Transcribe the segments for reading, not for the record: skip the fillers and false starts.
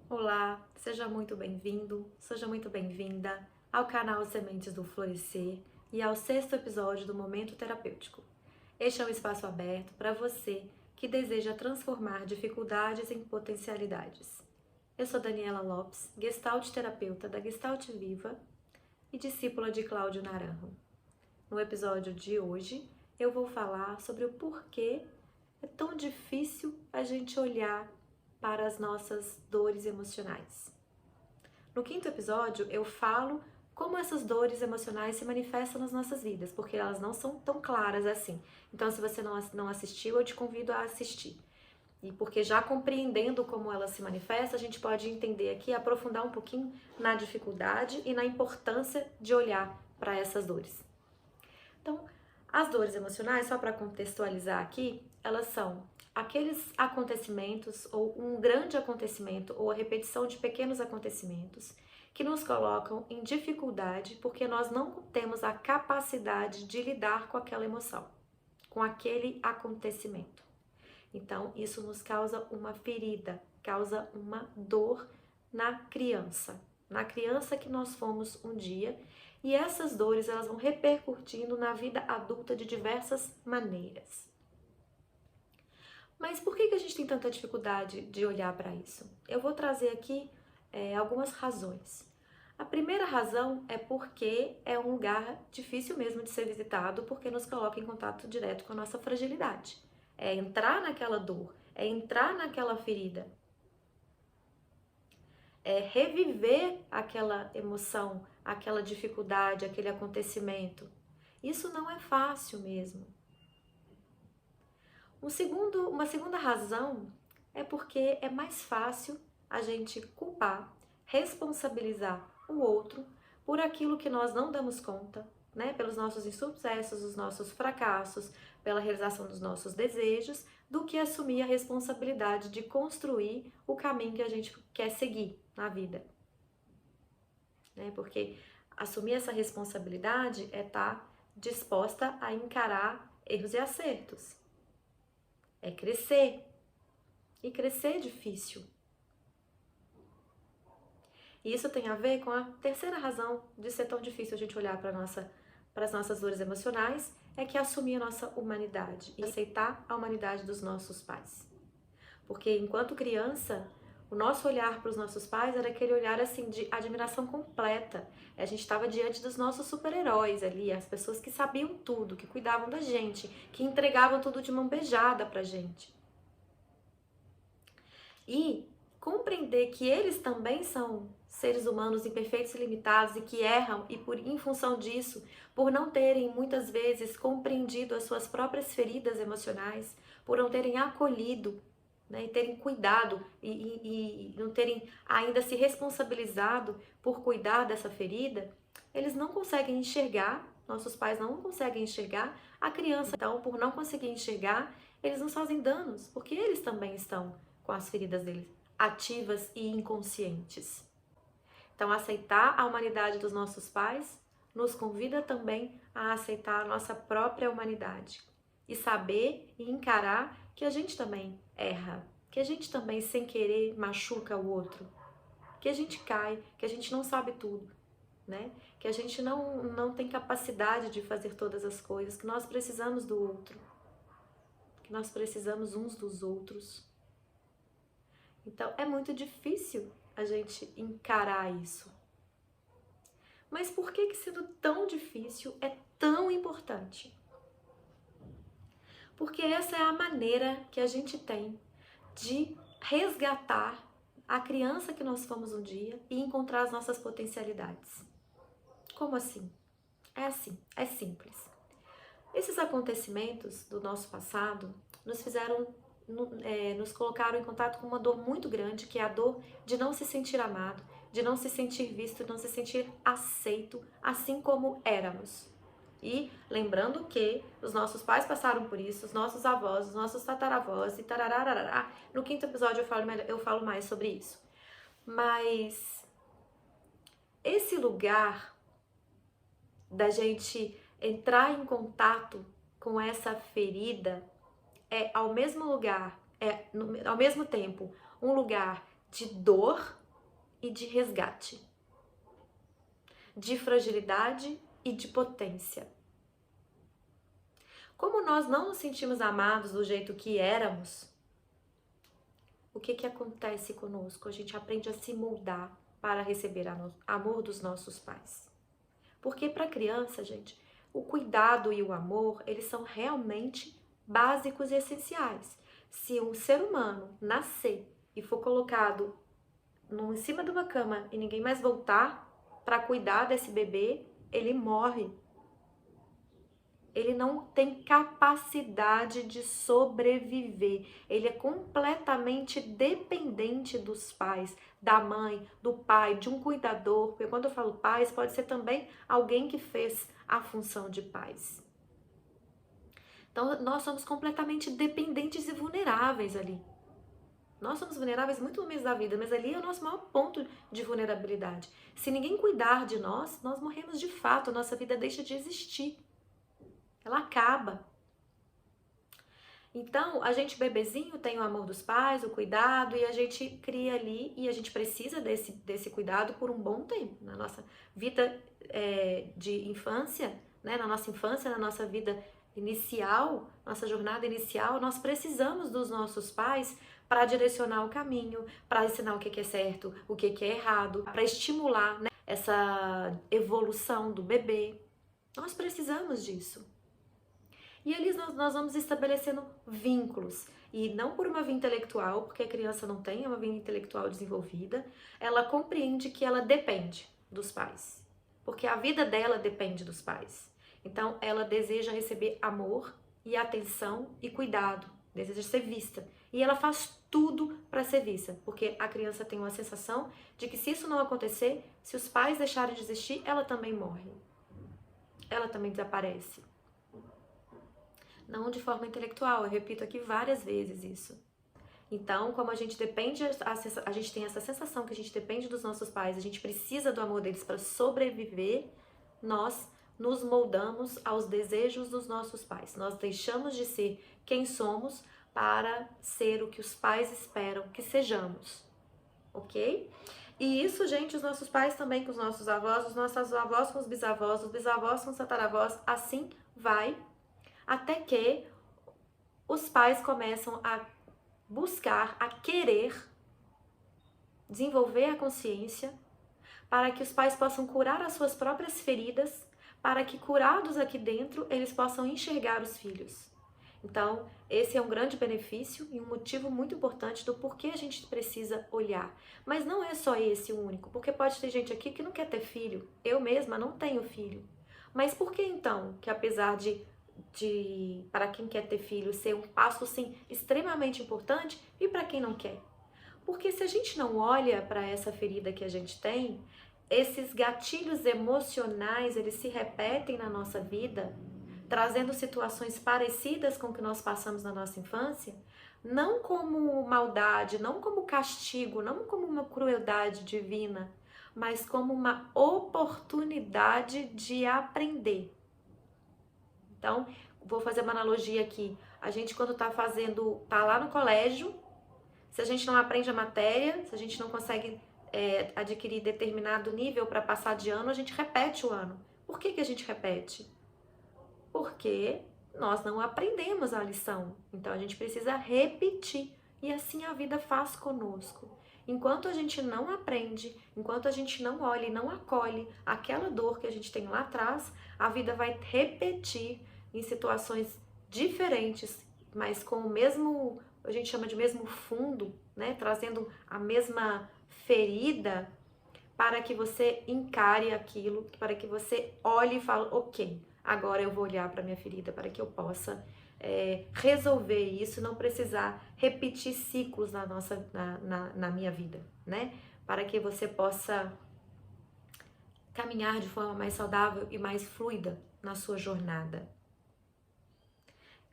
Olá, seja muito bem-vindo, seja muito bem-vinda ao canal Sementes do Florescer e ao 6º episódio do Momento Terapêutico. Este é um espaço aberto para você que deseja transformar dificuldades em potencialidades. Eu sou Daniela Lopes, Gestalt terapeuta da Gestalt Viva e discípula de Cláudio Naranjo. No episódio de hoje, eu vou falar sobre o porquê é tão difícil a gente olhar para as nossas dores emocionais. No 5º episódio, eu falo como essas dores emocionais se manifestam nas nossas vidas, porque elas não são tão claras assim. Então, se você não assistiu, eu te convido a assistir. E porque já compreendendo como elas se manifestam, a gente pode entender aqui, aprofundar um pouquinho na dificuldade e na importância de olhar para essas dores. Então, as dores emocionais, só para contextualizar aqui, elas são aqueles acontecimentos ou um grande acontecimento ou a repetição de pequenos acontecimentos que nos colocam em dificuldade porque nós não temos a capacidade de lidar com aquela emoção, com aquele acontecimento. Então, isso nos causa uma ferida, causa uma dor na criança que nós fomos um dia, e essas dores elas vão repercutindo na vida adulta de diversas maneiras. Mas por que a gente tem tanta dificuldade de olhar para isso? Eu vou trazer aqui algumas razões. A primeira razão é porque é um lugar difícil mesmo de ser visitado, porque nos coloca em contato direto com a nossa fragilidade. É entrar naquela dor, é entrar naquela ferida, é reviver aquela emoção, aquela dificuldade, aquele acontecimento. Isso não é fácil mesmo. Uma segunda razão é porque é mais fácil a gente culpar, responsabilizar o outro por aquilo que nós não damos conta, né? Pelos nossos insucessos, os nossos fracassos, pela realização dos nossos desejos, do que assumir a responsabilidade de construir o caminho que a gente quer seguir na vida. Né? Porque assumir essa responsabilidade é estar disposta a encarar erros e acertos. É crescer. E crescer é difícil. E isso tem a ver com a terceira razão de ser tão difícil a gente olhar para as nossas dores emocionais, é que é assumir a nossa humanidade e aceitar a humanidade dos nossos pais. Porque enquanto criança, o nosso olhar para os nossos pais era aquele olhar assim de admiração completa. A gente estava diante dos nossos super-heróis ali, as pessoas que sabiam tudo, que cuidavam da gente, que entregavam tudo de mão beijada pra gente. E compreender que eles também são seres humanos imperfeitos e limitados e que erram e em função disso, por não terem muitas vezes compreendido as suas próprias feridas emocionais, por não terem acolhido, né, e terem cuidado e não terem ainda se responsabilizado por cuidar dessa ferida, eles não conseguem enxergar, nossos pais não conseguem enxergar a criança. Então, por não conseguir enxergar, eles nos fazem danos, porque eles também estão com as feridas deles ativas e inconscientes. Então, aceitar a humanidade dos nossos pais nos convida também a aceitar a nossa própria humanidade e saber e encarar que a gente também erra, que a gente também sem querer machuca o outro, que a gente cai, que a gente não sabe tudo, né? Que a gente não tem capacidade de fazer todas as coisas, que nós precisamos do outro, que nós precisamos uns dos outros. Então, é muito difícil a gente encarar isso. Mas por que sendo tão difícil é tão importante? Porque essa é a maneira que a gente tem de resgatar a criança que nós fomos um dia e encontrar as nossas potencialidades. Como assim? É assim, é simples. Esses acontecimentos do nosso passado nos colocaram em contato com uma dor muito grande, que é a dor de não se sentir amado, de não se sentir visto, de não se sentir aceito, assim como éramos. E lembrando que os nossos pais passaram por isso, os nossos avós, os nossos tataravós e tarararará. No 5º episódio eu falo mais sobre isso. Mas esse lugar da gente entrar em contato com essa ferida é ao mesmo tempo um lugar de dor e de resgate, de fragilidade e de potência. Como nós não nos sentimos amados do jeito que éramos, o que acontece conosco? A gente aprende a se moldar para receber amor dos nossos pais. Porque para a criança, gente, o cuidado e o amor, eles são realmente básicos e essenciais. Se um ser humano nascer e for colocado em cima de uma cama e ninguém mais voltar para cuidar desse bebê, ele morre. Ele não tem capacidade de sobreviver. Ele é completamente dependente dos pais, da mãe, do pai, de um cuidador. Porque quando eu falo pais, pode ser também alguém que fez a função de pais. Então, nós somos completamente dependentes e vulneráveis ali. Nós somos vulneráveis muito no mês da vida, mas ali é o nosso maior ponto de vulnerabilidade. Se ninguém cuidar de nós, nós morremos de fato, a nossa vida deixa de existir. Ela acaba. Então, a gente bebezinho tem o amor dos pais, o cuidado, e a gente cria ali, e a gente precisa desse cuidado por um bom tempo. Na nossa vida de infância, né? Na nossa infância, na nossa vida inicial, nossa jornada inicial, nós precisamos dos nossos pais para direcionar o caminho, para ensinar o que é certo, o que é errado, para estimular, né, essa evolução do bebê. Nós precisamos disso. E ali nós vamos estabelecendo vínculos. E não por uma via intelectual, porque a criança não tem uma via intelectual desenvolvida, ela compreende que ela depende dos pais. Porque a vida dela depende dos pais. Então, ela deseja receber amor e atenção e cuidado, deseja ser vista. E ela faz tudo para ser vista, porque a criança tem uma sensação de que se isso não acontecer, se os pais deixarem de existir, ela também morre. Ela também desaparece. Não de forma intelectual, eu repito aqui várias vezes isso. Então, como a gente depende, a gente tem essa sensação que a gente depende dos nossos pais, a gente precisa do amor deles para sobreviver, nós nos moldamos aos desejos dos nossos pais. Nós deixamos de ser quem somos para ser o que os pais esperam que sejamos, ok? E isso, gente, os nossos pais também com os nossos avós, os nossos avós com os bisavós com os tataravós, assim vai, até que os pais começam a buscar, a querer desenvolver a consciência para que os pais possam curar as suas próprias feridas, para que curados aqui dentro, eles possam enxergar os filhos. Então, esse é um grande benefício e um motivo muito importante do porquê a gente precisa olhar. Mas não é só esse o único, porque pode ter gente aqui que não quer ter filho. Eu mesma não tenho filho. Mas por que então que apesar de para quem quer ter filho ser um passo sim extremamente importante e para quem não quer? Porque se a gente não olha para essa ferida que a gente tem, esses gatilhos emocionais, eles se repetem na nossa vida, trazendo situações parecidas com o que nós passamos na nossa infância, não como maldade, não como castigo, não como uma crueldade divina, mas como uma oportunidade de aprender. Então, vou fazer uma analogia aqui. A gente quando tá lá no colégio, se a gente não aprende a matéria, se a gente não consegue adquirir determinado nível para passar de ano, a gente repete o ano. Por que a gente repete? Porque nós não aprendemos a lição. Então, a gente precisa repetir. E assim a vida faz conosco. Enquanto a gente não aprende, enquanto a gente não olha e não acolhe aquela dor que a gente tem lá atrás, a vida vai repetir em situações diferentes, mas com o mesmo, a gente chama de mesmo fundo, né? Trazendo a mesma ferida para que você encare aquilo, para que você olhe e fale, ok, agora eu vou olhar para minha ferida para que eu possa resolver isso, não precisar repetir ciclos na minha vida, né? Para que você possa caminhar de forma mais saudável e mais fluida na sua jornada.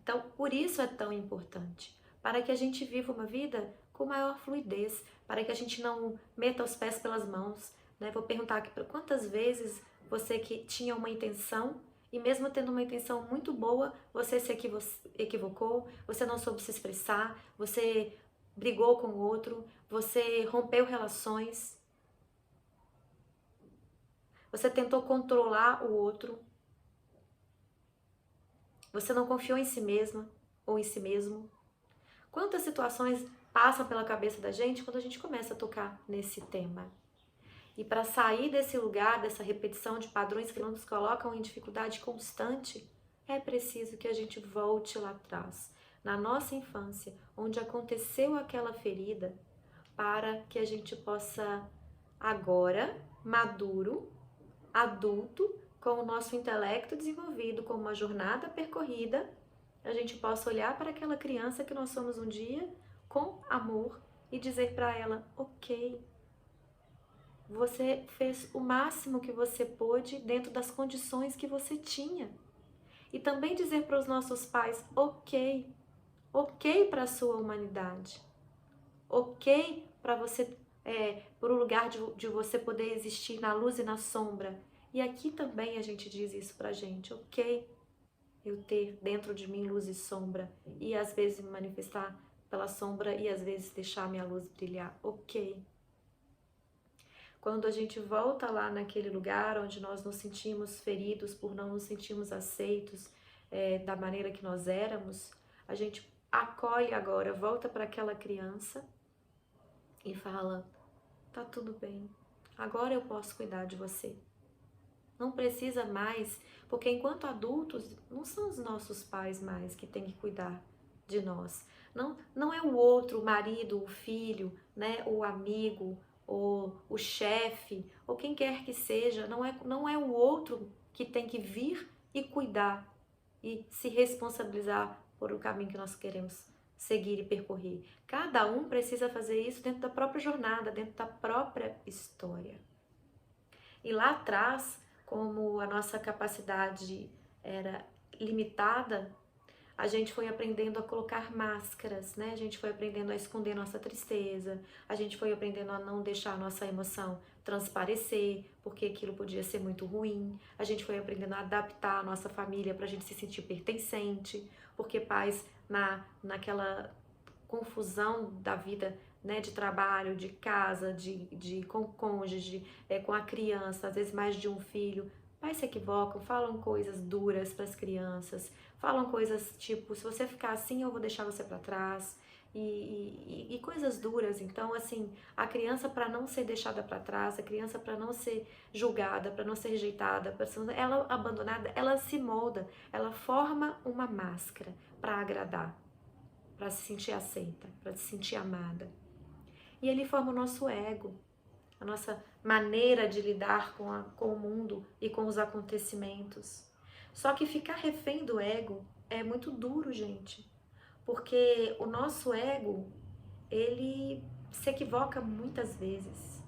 Então, por isso é tão importante, para que a gente viva uma vida com maior fluidez, para que a gente não meta os pés pelas mãos, né? Vou perguntar aqui, quantas vezes você que tinha uma intenção e mesmo tendo uma intenção muito boa, você se equivocou, você não soube se expressar, você brigou com o outro, você rompeu relações, você tentou controlar o outro, você não confiou em si mesma ou em si mesmo. Quantas situações passam pela cabeça da gente quando a gente começa a tocar nesse tema? E para sair desse lugar, dessa repetição de padrões que nos colocam em dificuldade constante, é preciso que a gente volte lá atrás, na nossa infância, onde aconteceu aquela ferida, para que a gente possa agora, maduro, adulto, com o nosso intelecto desenvolvido, com uma jornada percorrida, a gente possa olhar para aquela criança que nós somos um dia com amor e dizer para ela: ok, você fez o máximo que você pôde dentro das condições que você tinha. E também dizer para os nossos pais: ok, ok para a sua humanidade, ok para você, por um lugar de você poder existir na luz e na sombra. E aqui também a gente diz isso pra gente: ok, eu ter dentro de mim luz e sombra, e às vezes me manifestar pela sombra e às vezes deixar minha luz brilhar, ok. Quando a gente volta lá naquele lugar onde nós nos sentimos feridos por não nos sentirmos aceitos da maneira que nós éramos, a gente acolhe agora, volta para aquela criança e fala: tá tudo bem, agora eu posso cuidar de você. Não precisa mais, porque enquanto adultos, não são os nossos pais mais que têm que cuidar de nós. Não é o outro, o marido, o filho, né, o amigo, ou o chefe, ou quem quer que seja. Não é o outro que tem que vir e cuidar e se responsabilizar por o caminho que nós queremos seguir e percorrer. Cada um precisa fazer isso dentro da própria jornada, dentro da própria história. E lá atrás, como a nossa capacidade era limitada, a gente foi aprendendo a colocar máscaras, né? A gente foi aprendendo a esconder nossa tristeza, a gente foi aprendendo a não deixar a nossa emoção transparecer, porque aquilo podia ser muito ruim. A gente foi aprendendo a adaptar a nossa família para a gente se sentir pertencente, porque pais naquela confusão da vida, né, de trabalho, de casa, com cônjuge, com a criança, às vezes mais de um filho, pais se equivocam, falam coisas duras para as crianças, falam coisas tipo: se você ficar assim, eu vou deixar você para trás, e coisas duras. Então, assim, a criança, para não ser deixada para trás, a criança, para não ser julgada, para não ser rejeitada, para ela abandonada, ela se molda, ela forma uma máscara para agradar, para se sentir aceita, para se sentir amada. E ele forma o nosso ego, a nossa maneira de lidar com o mundo e com os acontecimentos. Só que ficar refém do ego é muito duro, gente, porque o nosso ego, ele se equivoca muitas vezes.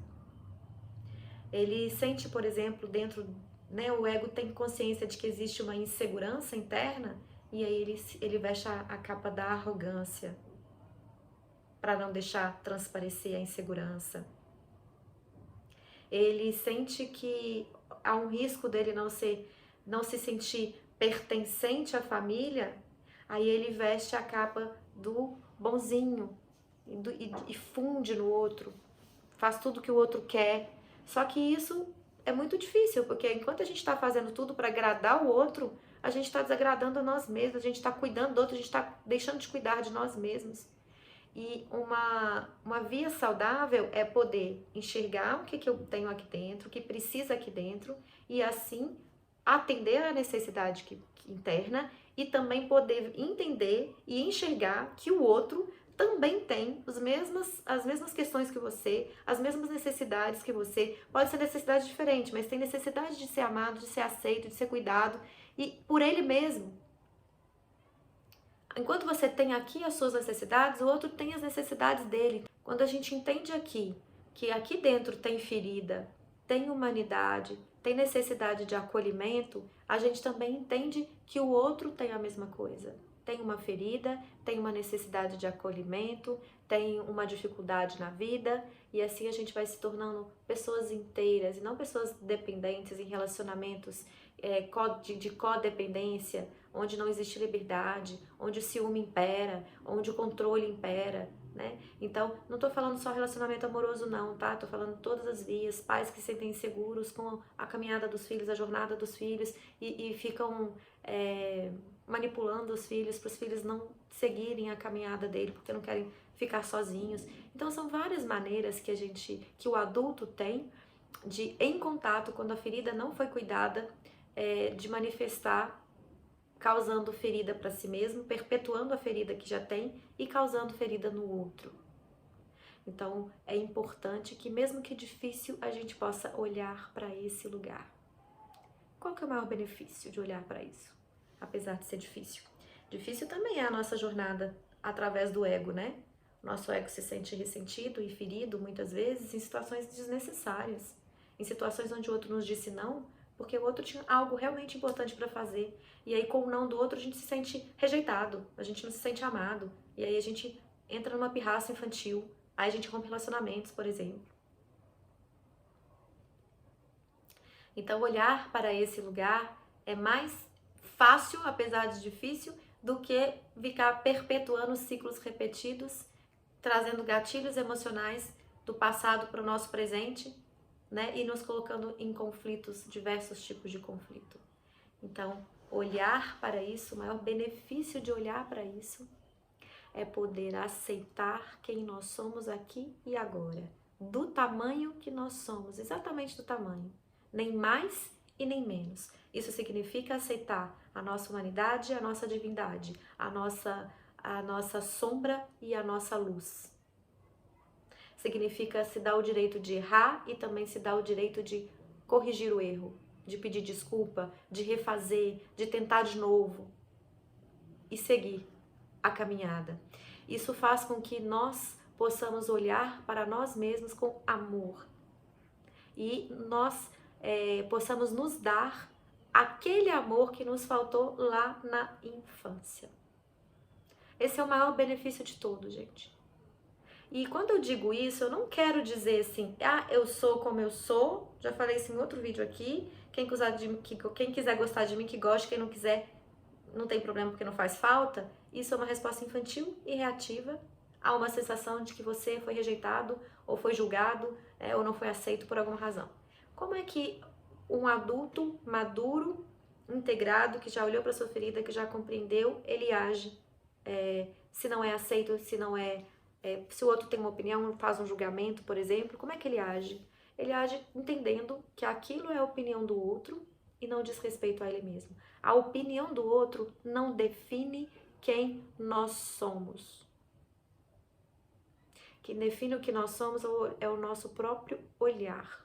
Ele sente, por exemplo, dentro, né, o ego tem consciência de que existe uma insegurança interna, e aí ele veste a capa da arrogância para não deixar transparecer a insegurança. Ele sente que há um risco dele não se sentir pertencente à família, aí ele veste a capa do bonzinho e funde no outro, faz tudo que o outro quer. Só que isso é muito difícil, porque enquanto a gente está fazendo tudo para agradar o outro, a gente está desagradando a nós mesmos, a gente está cuidando do outro, a gente está deixando de cuidar de nós mesmos. E uma via saudável é poder enxergar o que eu tenho aqui dentro, o que precisa aqui dentro, e assim atender a necessidade interna, e também poder entender e enxergar que o outro também tem as mesmas questões que você, as mesmas necessidades que você. Pode ser necessidade diferente, mas tem necessidade de ser amado, de ser aceito, de ser cuidado, e por ele mesmo. Enquanto você tem aqui as suas necessidades, o outro tem as necessidades dele. Quando a gente entende aqui, que aqui dentro tem ferida, tem humanidade, tem necessidade de acolhimento, a gente também entende que o outro tem a mesma coisa. Tem uma ferida, tem uma necessidade de acolhimento, tem uma dificuldade na vida, e assim a gente vai se tornando pessoas inteiras e não pessoas dependentes em relacionamentos de codependência, onde não existe liberdade, onde o ciúme impera, onde o controle impera. né? Então, não tô falando só relacionamento amoroso não, tá? Tô falando todas as vias, pais que se sentem inseguros com a caminhada dos filhos, a jornada dos filhos e ficam manipulando os filhos para os filhos não seguirem a caminhada dele porque não querem ficar sozinhos. Então, são várias maneiras que o adulto tem de, em contato, quando a ferida não foi cuidada, de manifestar, causando ferida para si mesmo, perpetuando a ferida que já tem e causando ferida no outro. Então, é importante que, mesmo que difícil, a gente possa olhar para esse lugar. Qual que é o maior benefício de olhar para isso? Apesar de ser difícil. Difícil também é a nossa jornada através do ego, né? Nosso ego se sente ressentido e ferido, muitas vezes, em situações desnecessárias. Em situações onde o outro nos disse não, porque o outro tinha algo realmente importante para fazer. E aí, com o não do outro, a gente se sente rejeitado, a gente não se sente amado. E aí a gente entra numa pirraça infantil. Aí a gente rompe relacionamentos, por exemplo. Então, olhar para esse lugar é mais fácil, apesar de difícil, do que ficar perpetuando ciclos repetidos, trazendo gatilhos emocionais do passado para o nosso presente, né? E nos colocando em conflitos, diversos tipos de conflito. Então, olhar para isso, o maior benefício de olhar para isso é poder aceitar quem nós somos aqui e agora, do tamanho que nós somos, exatamente do tamanho, nem mais e nem menos. Isso significa aceitar a nossa humanidade, a nossa divindade, a nossa sombra e a nossa luz. Significa se dar o direito de errar e também se dar o direito de corrigir o erro, de pedir desculpa, de refazer, de tentar de novo e seguir a caminhada. Isso faz com que nós possamos olhar para nós mesmos com amor e nós possamos nos dar aquele amor que nos faltou lá na infância. Esse é o maior benefício de todos, gente. E quando eu digo isso, eu não quero dizer assim, eu sou como eu sou, já falei isso em outro vídeo aqui, quem quiser gostar de mim, que goste, quem não quiser, não tem problema porque não faz falta. Isso é uma resposta infantil e reativa a uma sensação de que você foi rejeitado, ou foi julgado, ou não foi aceito por alguma razão. Como é que um adulto maduro, integrado, que já olhou para sua ferida, que já compreendeu, ele age se não é aceito, se o outro tem uma opinião, faz um julgamento, por exemplo, como é que ele age? Ele age entendendo que aquilo é a opinião do outro e não diz respeito a ele mesmo. A opinião do outro não define quem nós somos. Quem define o que nós somos é o nosso próprio olhar.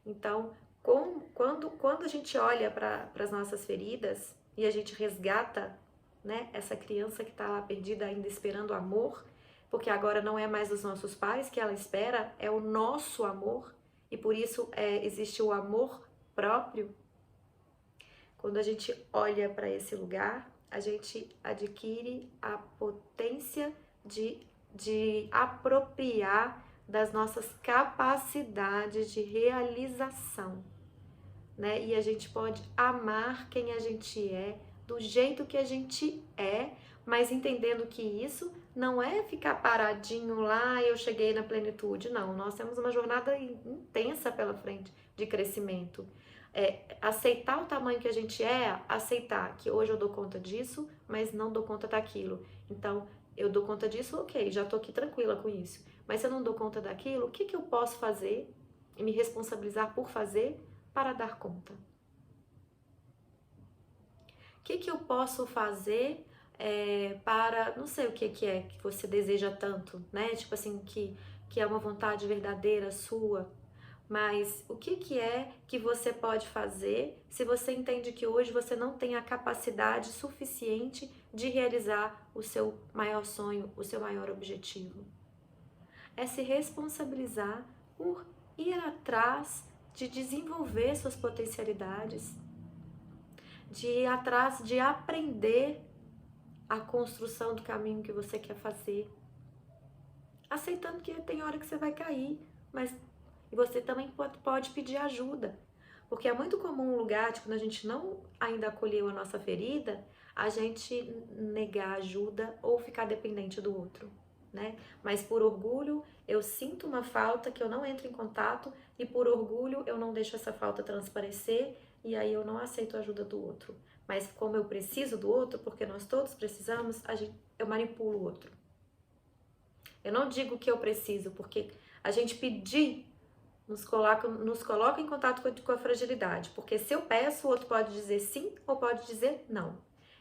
Então, quando a gente olha para as nossas feridas e a gente resgata, né, essa criança que está lá perdida ainda esperando amor, porque agora não é mais os nossos pais que ela espera, é o nosso amor, e por isso existe o amor próprio. Quando a gente olha para esse lugar, a gente adquire a potência de apropriar das nossas capacidades de realização, né? E a gente pode amar quem a gente é, do jeito que a gente é, mas entendendo que isso não é ficar paradinho lá, eu cheguei na plenitude. Não, nós temos uma jornada intensa pela frente de crescimento. Aceitar o tamanho que a gente é, aceitar que hoje eu dou conta disso, mas não dou conta daquilo. Então, eu dou conta disso, ok, já tô aqui tranquila com isso. Mas se eu não dou conta daquilo, o que eu posso fazer e me responsabilizar por fazer para dar conta? O que eu posso fazer para, não sei o que é que você deseja tanto, né? Tipo assim, que é uma vontade verdadeira sua, mas o que é que você pode fazer se você entende que hoje você não tem a capacidade suficiente de realizar o seu maior sonho, o seu maior objetivo? É se responsabilizar por ir atrás de desenvolver suas potencialidades, de ir atrás de aprender a construção do caminho que você quer fazer, aceitando que tem hora que você vai cair, mas você também pode pedir ajuda, porque é muito comum um lugar de quando a gente não ainda acolheu a nossa ferida, a gente negar ajuda ou ficar dependente do outro. né? Mas por orgulho eu sinto uma falta que eu não entro em contato e por orgulho eu não deixo essa falta transparecer e aí eu não aceito a ajuda do outro. Mas como eu preciso do outro, porque nós todos precisamos, eu manipulo o outro. Eu não digo que eu preciso, porque a gente pedir nos coloca em contato com a fragilidade, porque se eu peço, o outro pode dizer sim ou pode dizer não.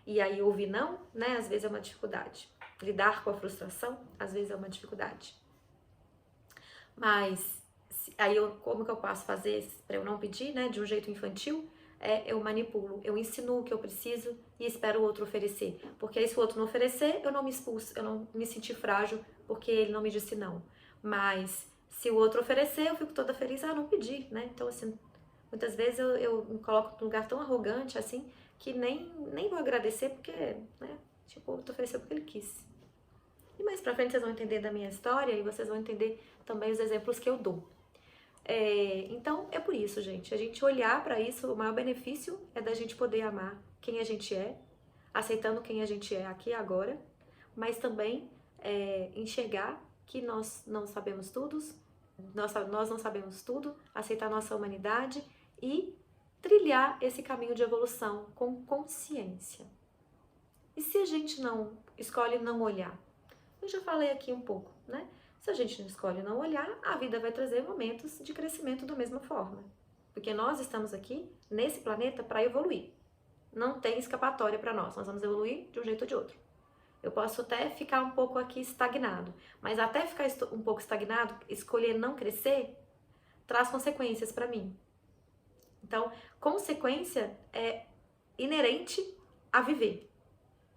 E aí ouvir não, né, às vezes é uma dificuldade. Lidar com a frustração, às vezes é uma dificuldade. Mas aí como que eu posso fazer para eu não pedir, né, de um jeito infantil? Eu manipulo, eu ensino o que eu preciso e espero o outro oferecer. Porque aí se o outro não oferecer, eu não me expulso, eu não me senti frágil porque ele não me disse não. Mas se o outro oferecer, eu fico toda feliz, não pedi, né? Então, assim, muitas vezes eu me coloco num lugar tão arrogante, assim, que nem vou agradecer porque, né? Tipo, o outro ofereceu porque ele quis. E mais pra frente vocês vão entender da minha história e vocês vão entender também os exemplos que eu dou. Então, é por isso, gente. A gente olhar pra isso, o maior benefício é da gente poder amar quem a gente é, aceitando quem a gente é aqui e agora, mas também enxergar que nós não sabemos tudo, nós não sabemos tudo, aceitar nossa humanidade e trilhar esse caminho de evolução com consciência. E se a gente não escolhe não olhar? Eu já falei aqui um pouco, né? Se a gente não escolhe não olhar, a vida vai trazer momentos de crescimento da mesma forma. Porque nós estamos aqui, nesse planeta, para evoluir. Não tem escapatória para nós vamos evoluir de um jeito ou de outro. Eu posso até ficar um pouco aqui estagnado, mas até ficar um pouco estagnado, escolher não crescer, traz consequências para mim. Então, consequência é inerente a viver.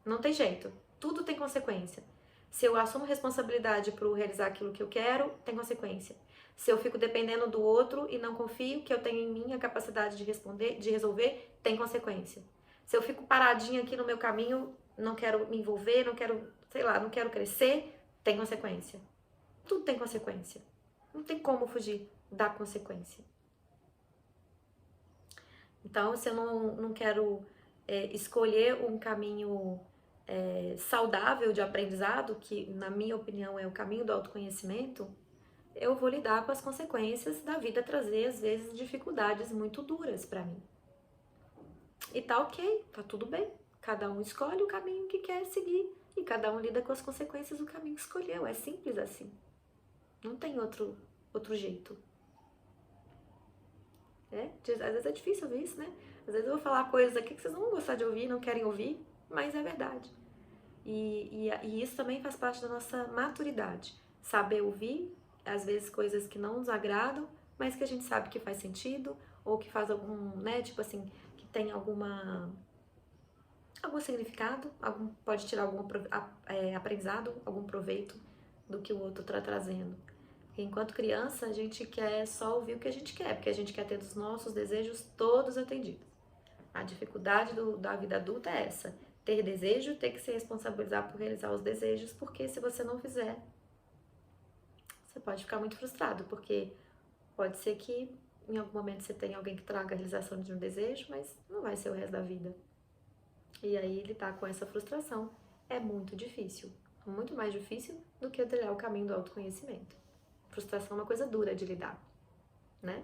Não tem jeito, tudo tem consequência. Se eu assumo responsabilidade por realizar aquilo que eu quero, tem consequência. Se eu fico dependendo do outro e não confio que eu tenho em mim a capacidade de responder, de resolver, tem consequência. Se eu fico paradinha aqui no meu caminho, não quero me envolver, não quero, não quero crescer, tem consequência. Tudo tem consequência. Não tem como fugir da consequência. Então, se eu não quero escolher um caminho saudável de aprendizado, que na minha opinião é o caminho do autoconhecimento, eu vou lidar com as consequências da vida trazer, às vezes, dificuldades muito duras para mim. E tá ok, tá tudo bem. Cada um escolhe o caminho que quer seguir e cada um lida com as consequências do caminho que escolheu. É simples assim. Não tem outro jeito. Às vezes é difícil ouvir isso, né? Às vezes eu vou falar coisas aqui que vocês não vão gostar de ouvir, não querem ouvir, mas é verdade. E isso também faz parte da nossa maturidade. Saber ouvir, às vezes, coisas que não nos agradam, mas que a gente sabe que faz sentido, ou que faz algum, né, tipo assim, que tem algum significado, pode tirar algum aprendizado, algum proveito do que o outro está trazendo. Porque enquanto criança, a gente quer só ouvir o que a gente quer, porque a gente quer ter os nossos desejos todos atendidos. A dificuldade da vida adulta é essa. Ter desejo, ter que se responsabilizar por realizar os desejos, porque se você não fizer, você pode ficar muito frustrado, porque pode ser que em algum momento você tenha alguém que traga a realização de um desejo, mas não vai ser o resto da vida. E aí lidar com essa frustração é muito difícil, muito mais difícil do que trilhar o caminho do autoconhecimento. Frustração é uma coisa dura de lidar, né?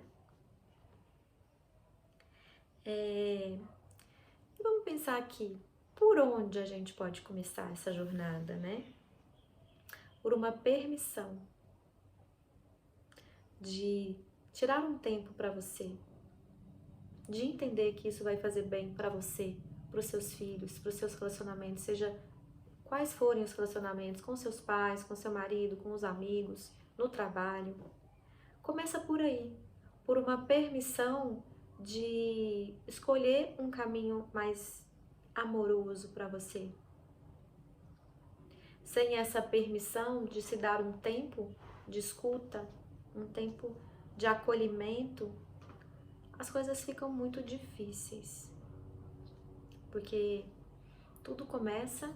E vamos pensar aqui, por onde a gente pode começar essa jornada, né? Por uma permissão de tirar um tempo para você, de entender que isso vai fazer bem para você, para os seus filhos, para os seus relacionamentos, seja quais forem os relacionamentos com seus pais, com seu marido, com os amigos, no trabalho. Começa por aí, por uma permissão de escolher um caminho mais amoroso para você. Sem essa permissão de se dar um tempo de escuta, um tempo de acolhimento, as coisas ficam muito difíceis. Porque tudo começa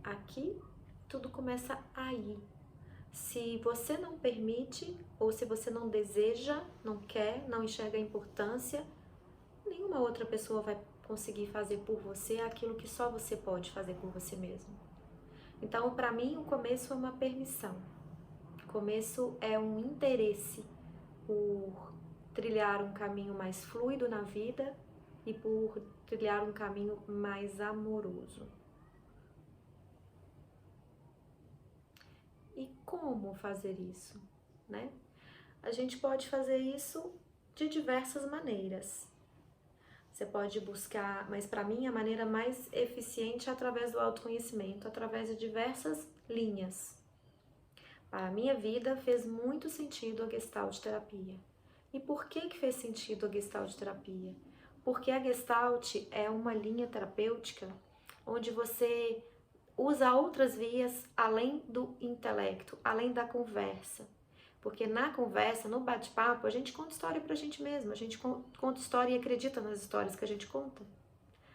aqui, tudo começa aí. Se você não permite, ou se você não deseja, não quer, não enxerga a importância, nenhuma outra pessoa vai conseguir fazer por você aquilo que só você pode fazer por você mesmo. Então, para mim, o começo é uma permissão. O começo é um interesse por trilhar um caminho mais fluido na vida e por trilhar um caminho mais amoroso. E como fazer isso, né? A gente pode fazer isso de diversas maneiras. Você pode buscar, mas para mim a maneira mais eficiente é através do autoconhecimento, através de diversas linhas. Para a minha vida fez muito sentido a Gestalt terapia. E por que fez sentido a Gestalt terapia? Porque a Gestalt é uma linha terapêutica onde você usa outras vias além do intelecto, além da conversa. Porque na conversa, no bate-papo, a gente conta história pra gente mesma, a gente conta história e acredita nas histórias que a gente conta.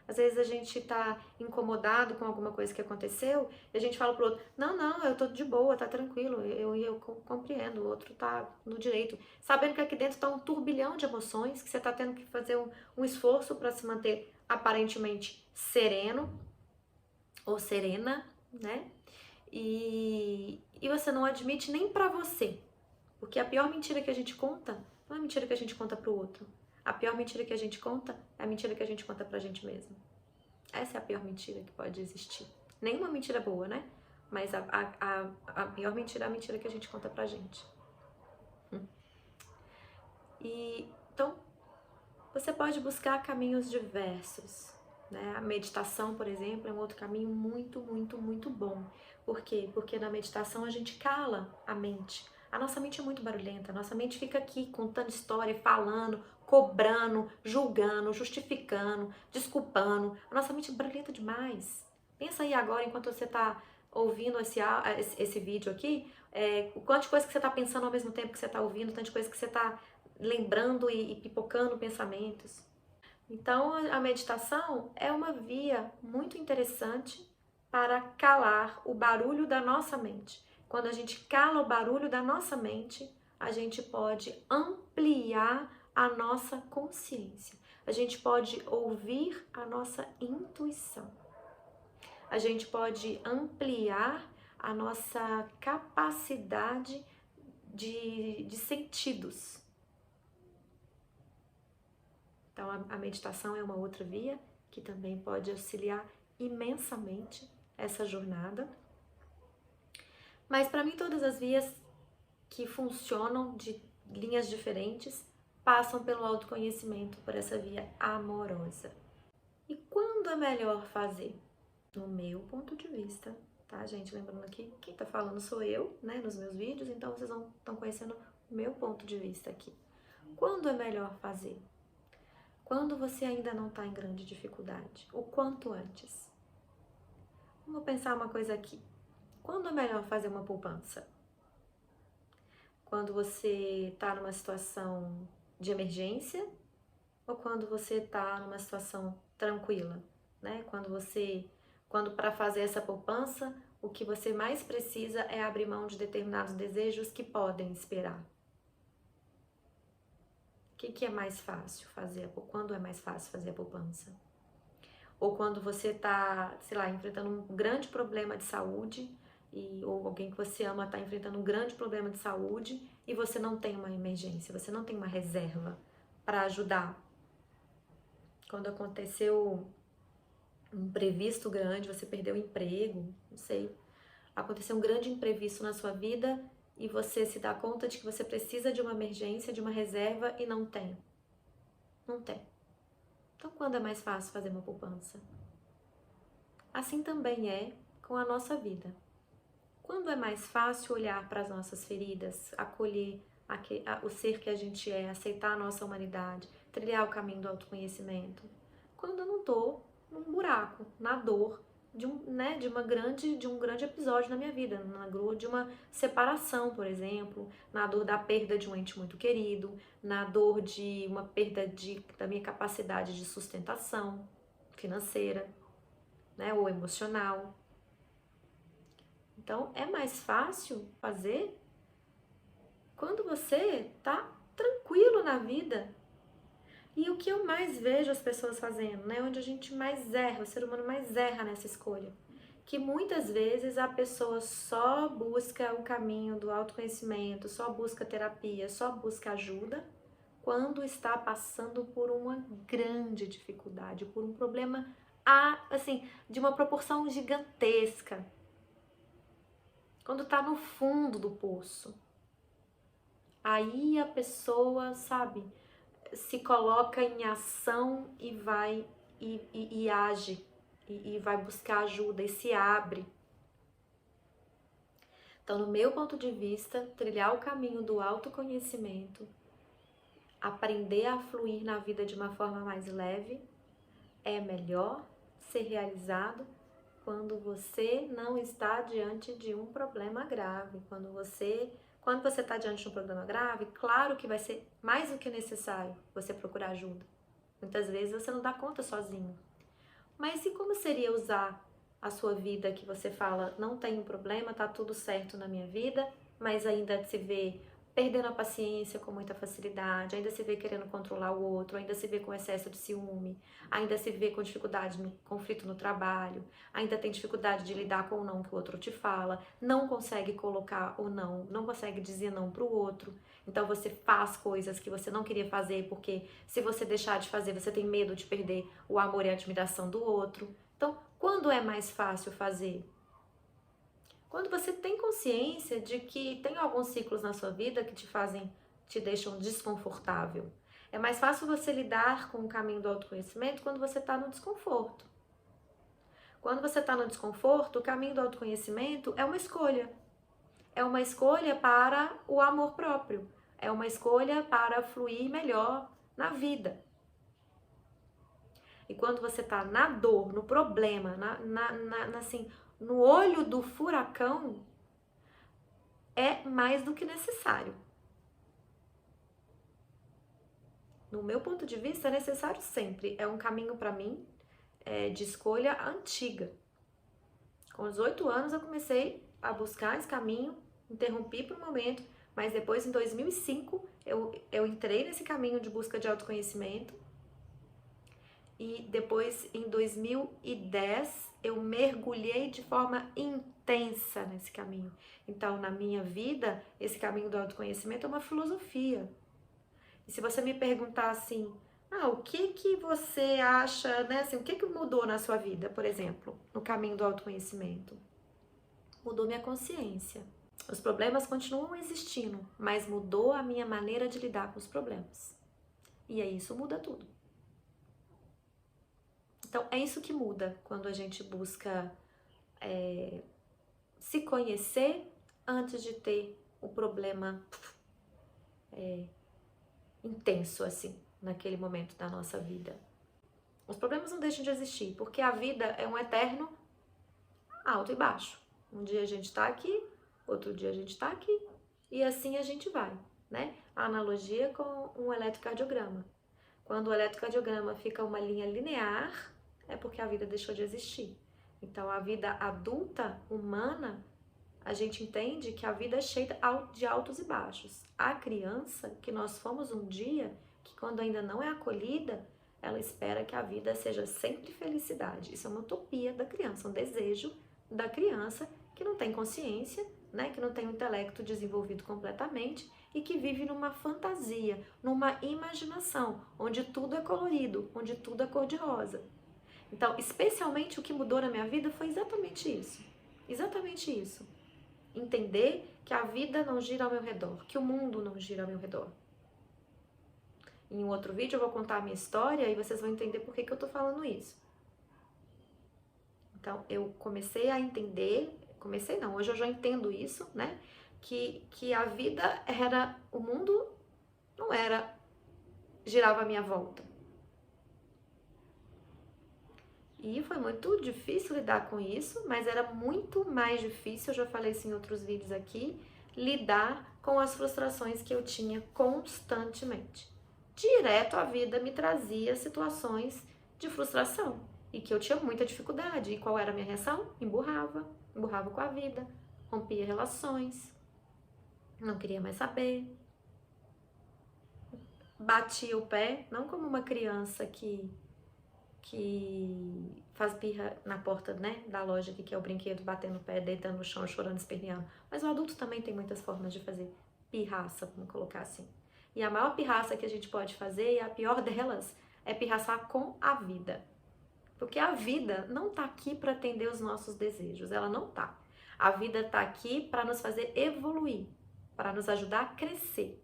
Às vezes a gente tá incomodado com alguma coisa que aconteceu e a gente fala pro outro, não, eu tô de boa, tá tranquilo, eu compreendo, o outro tá no direito. Sabendo que aqui dentro tá um turbilhão de emoções, que você tá tendo que fazer um esforço para se manter aparentemente sereno ou serena, né? E você não admite nem pra você. Porque a pior mentira que a gente conta não é a mentira que a gente conta pro outro. A pior mentira que a gente conta é a mentira que a gente conta pra gente mesmo. Essa é a pior mentira que pode existir. Nenhuma mentira boa, né? Mas a pior mentira é a mentira que a gente conta pra gente. E então, você pode buscar caminhos diversos, né? A meditação, por exemplo, é um outro caminho muito bom. Por quê? Porque na meditação a gente cala a mente. A nossa mente é muito barulhenta, a nossa mente fica aqui contando história, falando, cobrando, julgando, justificando, desculpando. A nossa mente é barulhenta demais. Pensa aí agora, enquanto você está ouvindo esse vídeo aqui, o quanto de coisa que você está pensando ao mesmo tempo que você está ouvindo, tanto de coisa que você está lembrando e pipocando pensamentos. Então, a meditação é uma via muito interessante para calar o barulho da nossa mente. Quando a gente cala o barulho da nossa mente, a gente pode ampliar a nossa consciência. A gente pode ouvir a nossa intuição. A gente pode ampliar a nossa capacidade de sentidos. Então, a meditação é uma outra via que também pode auxiliar imensamente essa jornada. Mas para mim todas as vias que funcionam de linhas diferentes passam pelo autoconhecimento, por essa via amorosa. E quando é melhor fazer? No meu ponto de vista, tá, gente? Lembrando que quem tá falando sou eu, né, nos meus vídeos, então vocês estão conhecendo o meu ponto de vista aqui. Quando é melhor fazer? Quando você ainda não está em grande dificuldade, o quanto antes. Vamos pensar uma coisa aqui. Quando é melhor fazer uma poupança? Quando você está numa situação de emergência ou quando você está numa situação tranquila, né? Quando para fazer essa poupança, o que você mais precisa é abrir mão de determinados desejos que podem esperar. O que é mais fácil fazer? Quando é mais fácil fazer a poupança? Ou quando você está, sei lá, enfrentando um grande problema de saúde, ou alguém que você ama está enfrentando um grande problema de saúde e você não tem uma emergência, você não tem uma reserva para ajudar. Quando aconteceu um imprevisto grande, você perdeu o emprego, não sei, aconteceu um grande imprevisto na sua vida e você se dá conta de que você precisa de uma emergência, de uma reserva e não tem. Não tem. Então, quando é mais fácil fazer uma poupança? Assim também é com a nossa vida. Quando é mais fácil olhar para as nossas feridas, acolher o ser que a gente é, aceitar a nossa humanidade, trilhar o caminho do autoconhecimento? Quando eu não estou num buraco, na dor, de um grande episódio na minha vida, na dor de uma separação, por exemplo, na dor da perda de um ente muito querido, na dor de uma perda da minha capacidade de sustentação financeira, né, ou emocional. Então, é mais fácil fazer quando você tá tranquilo na vida. E o que eu mais vejo as pessoas fazendo, né, onde a gente mais erra, o ser humano mais erra nessa escolha, que muitas vezes a pessoa só busca o caminho do autoconhecimento, só busca terapia, só busca ajuda quando está passando por uma grande dificuldade, por um problema assim, de uma proporção gigantesca. Quando está no fundo do poço. Aí a pessoa, sabe, se coloca em ação e vai e age e vai buscar ajuda e se abre. Então, no meu ponto de vista, trilhar o caminho do autoconhecimento, aprender a fluir na vida de uma forma mais leve, é melhor ser realizado quando você não está diante de um problema grave. Quando você está diante de um problema grave, claro que vai ser mais do que necessário você procurar ajuda. Muitas vezes você não dá conta sozinho. Mas e como seria usar a sua vida que você fala, não tem um problema, tá tudo certo na minha vida, mas ainda se vê perdendo a paciência com muita facilidade, ainda se vê querendo controlar o outro, ainda se vê com excesso de ciúme, ainda se vê com dificuldade no conflito no trabalho, ainda tem dificuldade de lidar com o não que o outro te fala, não consegue colocar o não consegue dizer não pro outro. Então você faz coisas que você não queria fazer porque se você deixar de fazer, você tem medo de perder o amor e a admiração do outro. Então, quando é mais fácil fazer? Quando você tem consciência de que tem alguns ciclos na sua vida que te deixam desconfortável. É mais fácil você lidar com o caminho do autoconhecimento quando você está no desconforto. Quando você está no desconforto, o caminho do autoconhecimento é uma escolha. É uma escolha para o amor próprio. É uma escolha para fluir melhor na vida. E quando você está na dor, no problema, assim, no olho do furacão, é mais do que necessário. No meu ponto de vista, é necessário sempre. É um caminho para mim de escolha antiga. Com os 8 anos eu comecei a buscar esse caminho, interrompi por um momento, mas depois em 2005 eu entrei nesse caminho de busca de autoconhecimento. E depois, em 2010, eu mergulhei de forma intensa nesse caminho. Então, na minha vida, esse caminho do autoconhecimento é uma filosofia. E se você me perguntar assim, o que você acha, né? Assim, o que mudou na sua vida, por exemplo, no caminho do autoconhecimento? Mudou minha consciência. Os problemas continuam existindo, mas mudou a minha maneira de lidar com os problemas. E aí isso muda tudo. Então, é isso que muda quando a gente busca se conhecer antes de ter o problema intenso, assim, naquele momento da nossa vida. Os problemas não deixam de existir, porque a vida é um eterno alto e baixo. Um dia a gente tá aqui, outro dia a gente tá aqui, e assim a gente vai, né? A analogia com um eletrocardiograma. Quando o eletrocardiograma fica uma linha linear, é porque a vida deixou de existir. Então, a vida adulta, humana, a gente entende que a vida é cheia de altos e baixos. A criança, que nós fomos um dia, que quando ainda não é acolhida, ela espera que a vida seja sempre felicidade. Isso é uma utopia da criança, um desejo da criança que não tem consciência, né, que não tem o intelecto desenvolvido completamente e que vive numa fantasia, numa imaginação, onde tudo é colorido, onde tudo é cor-de-rosa. Então, especialmente o que mudou na minha vida foi exatamente isso. Exatamente isso. Entender que a vida não gira ao meu redor, que o mundo não gira ao meu redor. Em um outro vídeo eu vou contar a minha história e vocês vão entender por que eu tô falando isso. Então, eu comecei a entender, hoje eu já entendo isso, né? Que a vida o mundo não girava à minha volta. E foi muito difícil lidar com isso, mas era muito mais difícil, eu já falei isso em outros vídeos aqui, lidar com as frustrações que eu tinha constantemente. Direto a vida me trazia situações de frustração e que eu tinha muita dificuldade. E qual era a minha reação? Emburrava com a vida, rompia relações, não queria mais saber, batia o pé, não como uma criança que que faz birra na porta, né, da loja que é o brinquedo, batendo o pé, deitando no chão, chorando, esperneando. Mas o adulto também tem muitas formas de fazer pirraça, vamos colocar assim. E a maior pirraça que a gente pode fazer, e a pior delas, é pirraçar com a vida. Porque a vida não tá aqui para atender os nossos desejos, ela não tá. A vida tá aqui para nos fazer evoluir, para nos ajudar a crescer.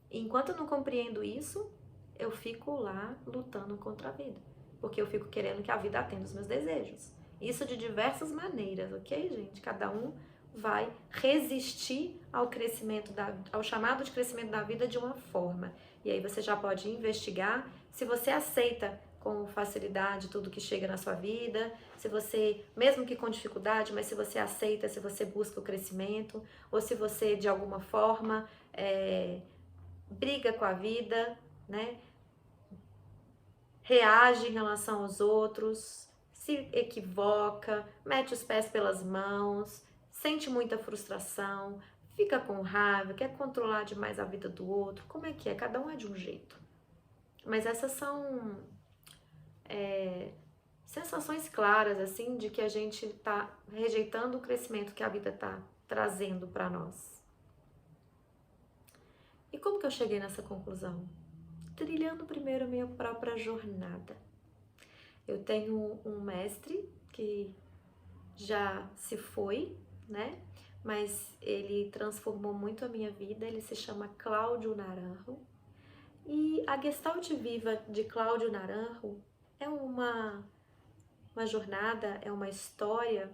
E enquanto eu não compreendo isso, eu fico lá lutando contra a vida. Porque eu fico querendo que a vida atenda os meus desejos. Isso de diversas maneiras, ok, gente? Cada um vai resistir ao crescimento ao chamado de crescimento da vida de uma forma. E aí você já pode investigar se você aceita com facilidade tudo que chega na sua vida, se você, mesmo que com dificuldade, mas se você aceita, se você busca o crescimento, ou se você de alguma forma briga com a vida, né? Reage em relação aos outros, se equivoca, mete os pés pelas mãos, sente muita frustração, fica com raiva, quer controlar demais a vida do outro. Como é que é? Cada um é de um jeito. Mas essas são sensações claras, assim, de que a gente tá rejeitando o crescimento que a vida tá trazendo para nós. E como que eu cheguei nessa conclusão? Trilhando primeiro a minha própria jornada. Eu tenho um mestre que já se foi, né? Mas ele transformou muito a minha vida, ele se chama Cláudio Naranjo. E a Gestalt Viva de Cláudio Naranjo é uma jornada, é uma história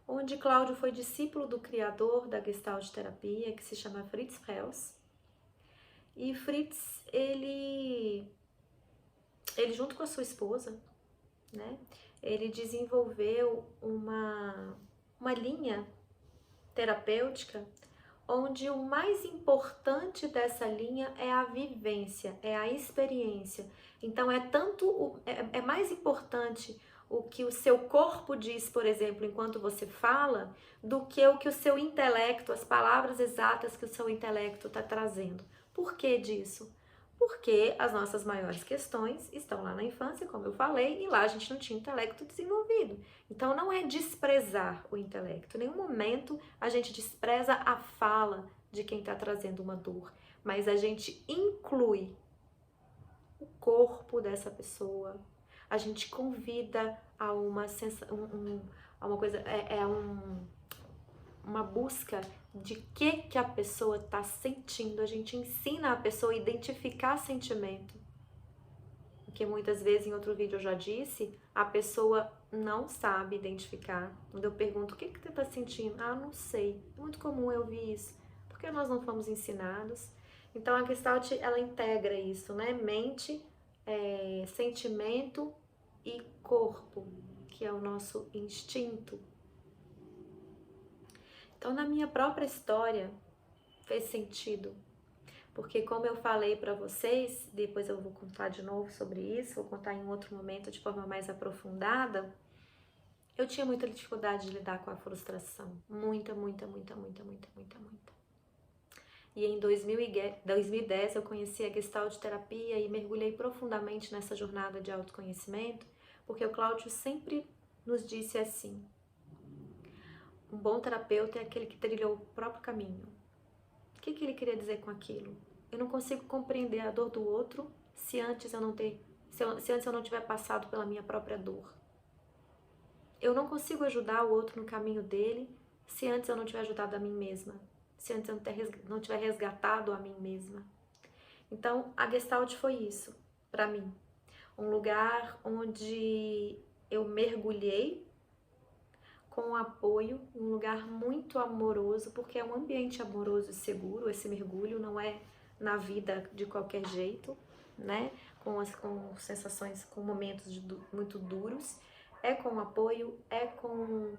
onde Cláudio foi discípulo do criador da Gestalt Terapia, que se chama Fritz Perls. E Fritz, ele junto com a sua esposa, né, ele desenvolveu uma linha terapêutica onde o mais importante dessa linha é a vivência, é a experiência. Então é mais importante o que o seu corpo diz, por exemplo, enquanto você fala, do que o seu intelecto, as palavras exatas que o seu intelecto está trazendo. Por que disso? Porque as nossas maiores questões estão lá na infância, como eu falei, e lá a gente não tinha intelecto desenvolvido. Então não é desprezar o intelecto. Em nenhum momento a gente despreza a fala de quem está trazendo uma dor, mas a gente inclui o corpo dessa pessoa, a gente convida a uma uma busca de que a pessoa está sentindo. A gente ensina a pessoa a identificar sentimento. Porque muitas vezes, em outro vídeo eu já disse, a pessoa não sabe identificar. Quando eu pergunto, o que você está sentindo? Ah, não sei. É muito comum eu ouvir isso. Porque nós não fomos ensinados. Então a Gestalt, ela integra isso, né? Mente, sentimento e corpo, que é o nosso instinto. Então, na minha própria história, fez sentido. Porque como eu falei para vocês, depois eu vou contar de novo sobre isso, vou contar em outro momento de forma mais aprofundada, eu tinha muita dificuldade de lidar com a frustração. Muita. E em 2010 eu conheci a Gestalt Terapia e mergulhei profundamente nessa jornada de autoconhecimento, porque o Cláudio sempre nos disse assim: um bom terapeuta é aquele que trilhou o próprio caminho. O que ele queria dizer com aquilo? Eu não consigo compreender a dor do outro se antes eu não tiver passado pela minha própria dor. Eu não consigo ajudar o outro no caminho dele se antes eu não tiver ajudado a mim mesma. Se antes eu não tiver resgatado a mim mesma. Então, a Gestalt foi isso para mim. Um lugar onde eu mergulhei com apoio, um lugar muito amoroso, porque é um ambiente amoroso e seguro. Esse mergulho não é na vida de qualquer jeito, né? Com sensações, com momentos muito duros. É com apoio, é com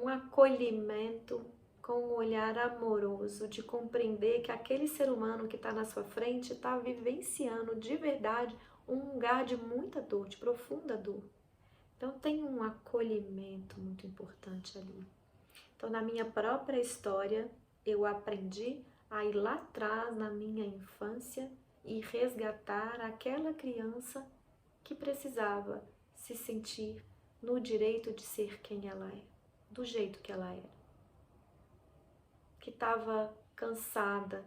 acolhimento, com um olhar amoroso de compreender que aquele ser humano que está na sua frente está vivenciando de verdade um lugar de muita dor, de profunda dor. Então tem um acolhimento muito importante ali. Então na minha própria história eu aprendi a ir lá atrás na minha infância e resgatar aquela criança que precisava se sentir no direito de ser quem ela é, do jeito que ela era. Que estava cansada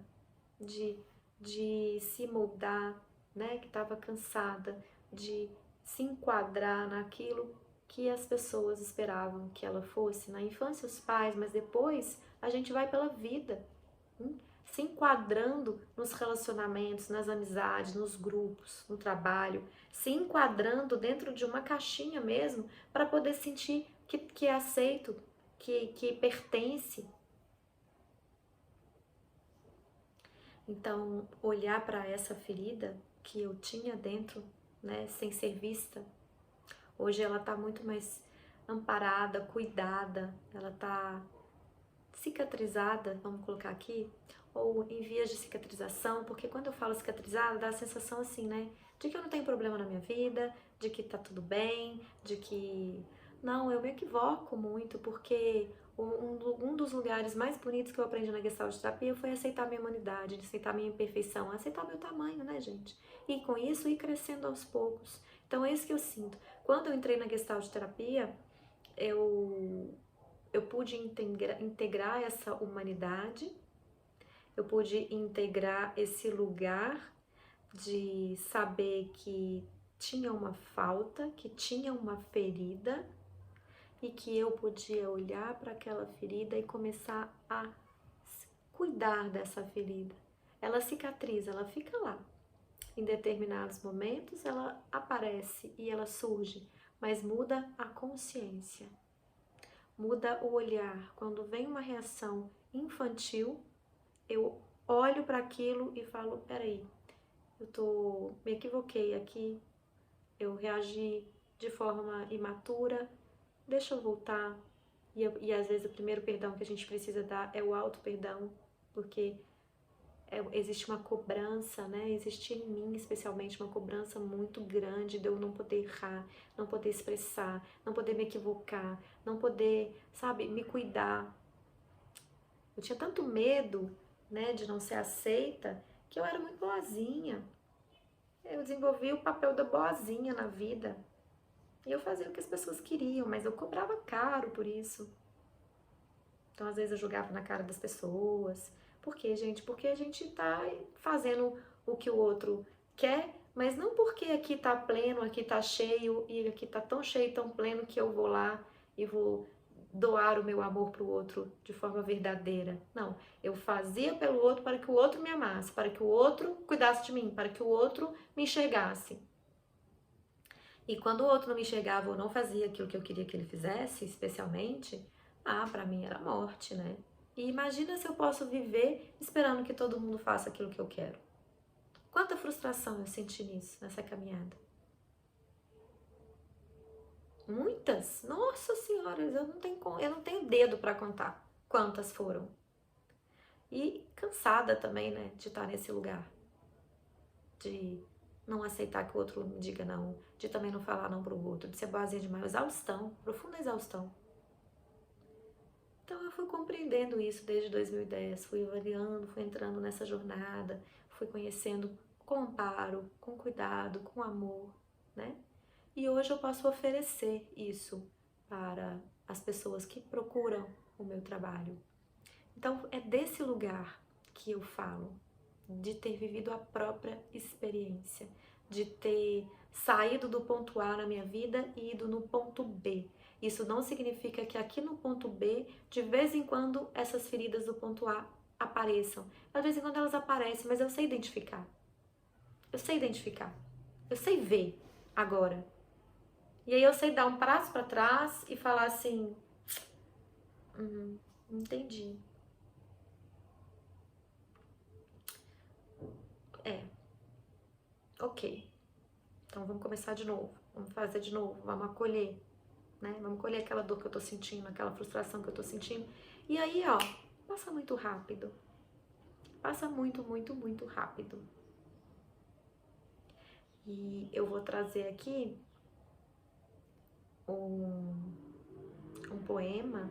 de se moldar, né? Que estava cansada de se enquadrar naquilo que as pessoas esperavam que ela fosse. Na infância os pais, mas depois a gente vai pela vida, se enquadrando nos relacionamentos, nas amizades, nos grupos, no trabalho, se enquadrando dentro de uma caixinha mesmo para poder sentir que é aceito, que pertence. Então, olhar para essa ferida que eu tinha dentro, né, sem ser vista, hoje ela está muito mais amparada, cuidada, ela está cicatrizada, vamos colocar aqui, ou em vias de cicatrização, porque quando eu falo cicatrizada, dá a sensação assim, né, de que eu não tenho problema na minha vida, de que tá tudo bem, de que... Não, eu me equivoco muito, porque um dos lugares mais bonitos que eu aprendi na Gestalt terapia foi aceitar minha humanidade, aceitar minha imperfeição, aceitar meu tamanho, né, gente? E com isso ir crescendo aos poucos. Então é isso que eu sinto. Quando eu entrei na Gestalt terapia, eu pude integrar essa humanidade, eu pude integrar esse lugar de saber que tinha uma falta, que tinha uma ferida e que eu podia olhar para aquela ferida e começar a cuidar dessa ferida. Ela cicatriza, ela fica lá. Em determinados momentos ela aparece e ela surge, mas muda a consciência. Muda o olhar. Quando vem uma reação infantil, eu olho para aquilo e falo, peraí, me equivoquei aqui, eu reagi de forma imatura, deixa eu voltar. E às vezes o primeiro perdão que a gente precisa dar é o auto-perdão, porque existe uma cobrança, né? Existe em mim, especialmente, uma cobrança muito grande de eu não poder errar, não poder expressar, não poder me equivocar, não poder, sabe, me cuidar. Eu tinha tanto medo, né, de não ser aceita, que eu era muito boazinha. Eu desenvolvi o papel da boazinha na vida. E eu fazia o que as pessoas queriam, mas eu cobrava caro por isso. Então, às vezes, eu jogava na cara das pessoas. Por quê, gente? Porque a gente tá fazendo o que o outro quer, mas não porque aqui tá pleno, aqui tá cheio, e aqui tá tão cheio, tão pleno, que eu vou lá e vou doar o meu amor pro outro de forma verdadeira. Não, eu fazia pelo outro para que o outro me amasse, para que o outro cuidasse de mim, para que o outro me enxergasse. E quando o outro não me enxergava ou não fazia aquilo que eu queria que ele fizesse, especialmente, pra mim era morte, né? E imagina se eu posso viver esperando que todo mundo faça aquilo que eu quero. Quanta frustração eu senti nisso, nessa caminhada. Muitas? Nossa Senhora, eu não tenho dedo para contar quantas foram. E cansada também, né, de estar nesse lugar. De não aceitar que o outro me diga não, de também não falar não pro outro, de ser boazinha demais, exaustão, profunda exaustão. Então eu fui compreendendo isso desde 2010, fui avaliando, fui entrando nessa jornada, fui conhecendo com amparo, com cuidado, com amor, né? E hoje eu posso oferecer isso para as pessoas que procuram o meu trabalho. Então é desse lugar que eu falo, de ter vivido a própria experiência, de ter saído do ponto A na minha vida e ido no ponto B. Isso não significa que aqui no ponto B, de vez em quando, essas feridas do ponto A apareçam. De vez em quando elas aparecem, mas eu sei identificar. Eu sei identificar. Eu sei ver agora. E aí eu sei dar um passo para trás e falar assim, entendi. Ok. Então vamos começar de novo. Vamos fazer de novo. Vamos acolher. Né? Vamos colher aquela dor que eu tô sentindo, aquela frustração que eu tô sentindo. E aí, ó, passa muito rápido. Passa muito, muito, muito rápido. E eu vou trazer aqui um poema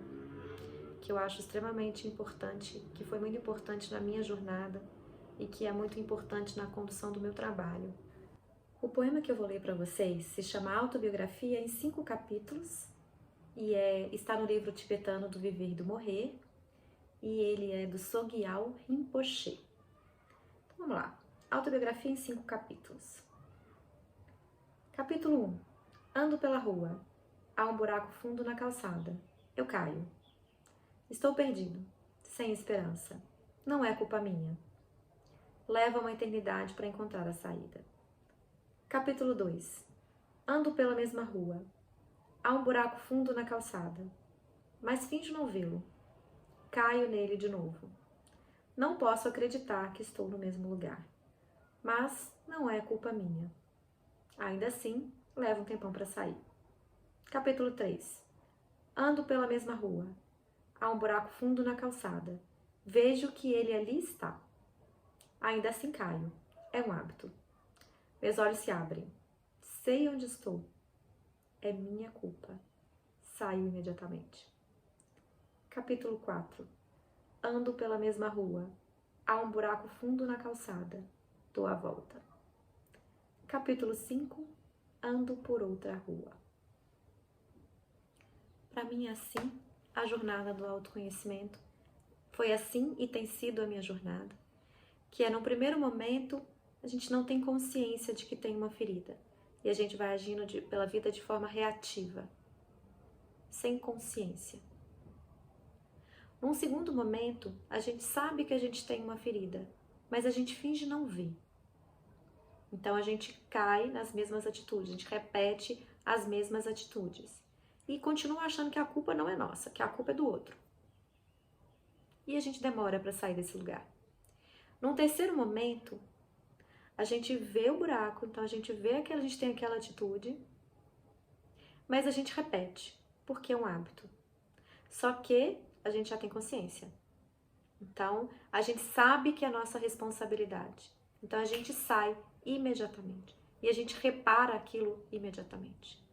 que eu acho extremamente importante, que foi muito importante na minha jornada e que é muito importante na condução do meu trabalho. O poema que eu vou ler para vocês se chama Autobiografia em 5 capítulos e está no livro tibetano do Viver e do Morrer, e ele é do Sogyal Rinpoche. Então, vamos lá. Autobiografia em 5 capítulos. Capítulo 1. Ando pela rua. Há um buraco fundo na calçada. Eu caio. Estou perdido, sem esperança. Não é culpa minha. Leva uma eternidade para encontrar a saída. Capítulo 2. Ando pela mesma rua. Há um buraco fundo na calçada, mas finjo não vê-lo. Caio nele de novo. Não posso acreditar que estou no mesmo lugar, mas não é culpa minha. Ainda assim, leva um tempão para sair. Capítulo 3. Ando pela mesma rua. Há um buraco fundo na calçada. Vejo que ele ali está. Ainda assim caio. É um hábito. Meus olhos se abrem. Sei onde estou. É minha culpa. Saio imediatamente. Capítulo 4. Ando pela mesma rua. Há um buraco fundo na calçada. Dou a volta. Capítulo 5. Ando por outra rua. Para mim é assim a jornada do autoconhecimento. Foi assim e tem sido a minha jornada. Que é, no primeiro momento, a gente não tem consciência de que tem uma ferida. E a gente vai agindo pela vida de forma reativa, sem consciência. Num segundo momento, a gente sabe que a gente tem uma ferida, mas a gente finge não ver. Então a gente cai nas mesmas atitudes, a gente repete as mesmas atitudes. E continua achando que a culpa não é nossa, que a culpa é do outro. E a gente demora para sair desse lugar. Num terceiro momento, a gente vê o buraco, então a gente vê que a gente tem aquela atitude, mas a gente repete, porque é um hábito. Só que a gente já tem consciência. Então, a gente sabe que é nossa responsabilidade. Então, a gente sai imediatamente. E a gente repara aquilo imediatamente.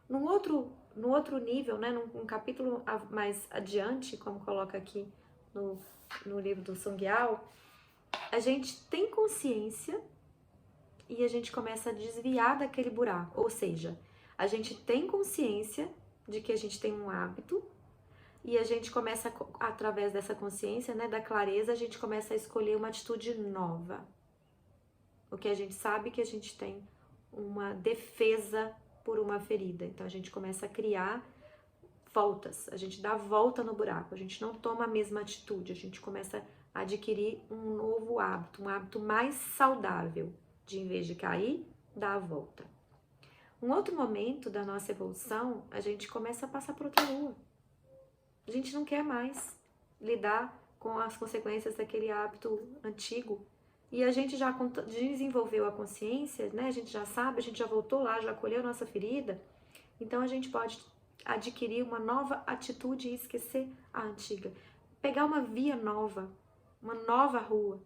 No outro nível, né, num capítulo mais adiante, como coloca aqui no livro do Sogyal, a gente tem consciência e a gente começa a desviar daquele buraco. Ou seja, a gente tem consciência de que a gente tem um hábito e a gente começa, através dessa consciência, né, da clareza, a gente começa a escolher uma atitude nova. Porque a gente sabe que a gente tem uma defesa por uma ferida. Então a gente começa a criar voltas, a gente dá a volta no buraco, a gente não toma a mesma atitude, a gente começa a adquirir um novo hábito, um hábito mais saudável, de em vez de cair, dar a volta. Um outro momento da nossa evolução, a gente começa a passar por outra rua. A gente não quer mais lidar com as consequências daquele hábito antigo. E a gente já desenvolveu a consciência, né? A gente já sabe, a gente já voltou lá, já acolheu a nossa ferida. Então a gente pode adquirir uma nova atitude e esquecer a antiga. Pegar uma via nova, uma nova rua.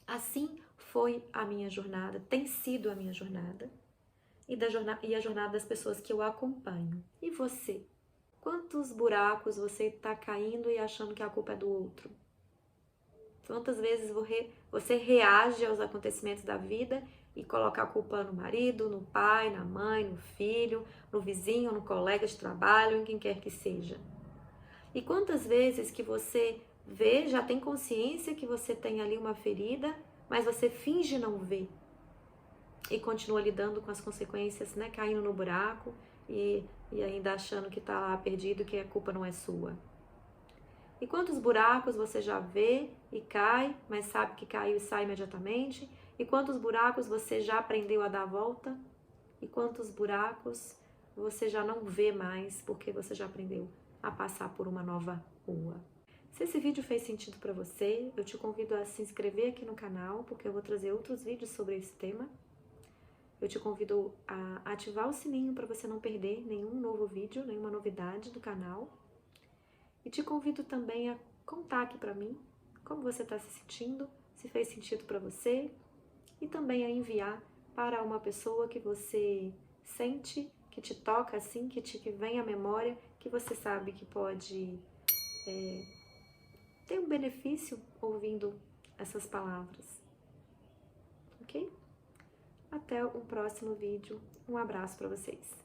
Assim foi a minha jornada, tem sido a minha jornada e a jornada das pessoas que eu acompanho. E você? Quantos buracos você está caindo e achando que a culpa é do outro? Quantas vezes você reage aos acontecimentos da vida e coloca a culpa no marido, no pai, na mãe, no filho, no vizinho, no colega de trabalho, em quem quer que seja? E quantas vezes que você vê, já tem consciência que você tem ali uma ferida, mas você finge não ver e continua lidando com as consequências, né, caindo no buraco e ainda achando que está lá perdido, que a culpa não é sua. E quantos buracos você já vê e cai, mas sabe que caiu e sai imediatamente? E quantos buracos você já aprendeu a dar a volta? E quantos buracos você já não vê mais porque você já aprendeu a passar por uma nova rua? Se esse vídeo fez sentido para você, eu te convido a se inscrever aqui no canal, porque eu vou trazer outros vídeos sobre esse tema. Eu te convido a ativar o sininho para você não perder nenhum novo vídeo, nenhuma novidade do canal. E te convido também a contar aqui para mim como você está se sentindo, se fez sentido para você, e também a enviar para uma pessoa que você sente, que te toca assim, que vem à memória, que você sabe que pode ter um benefício ouvindo essas palavras. Ok? Até um próximo vídeo. Um abraço para vocês.